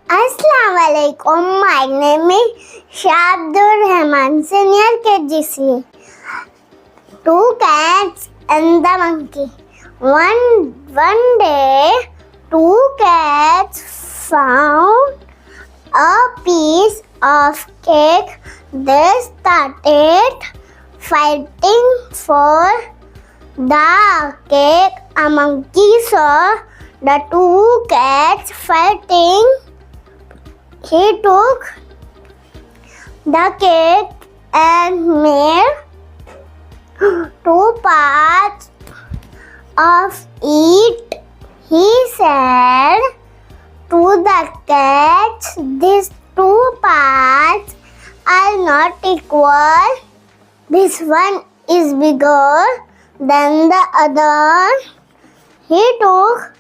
Assalamualaikum. My name is Shabdur Rahman, senior KGC. Two cats and the monkey. One day, two cats found a piece of cake. They started fighting for the cake. A monkey saw the two cats fighting. He took the cake and made two parts of it. He said to the cats, "These two parts are not equal. This one is bigger than the other." He took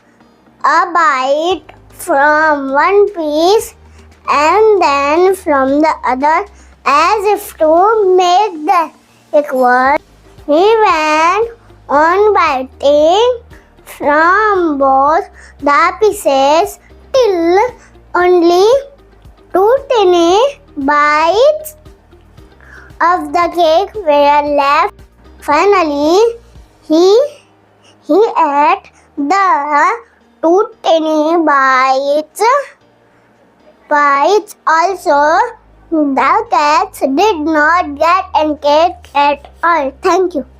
a bite from one piece and then from the other, as if to make them equal. He went on biting from both the pieces till only two tiny bites of the cake were left. Finally, he ate the two tiny bites also. The cats did not get any cake at all. Thank you.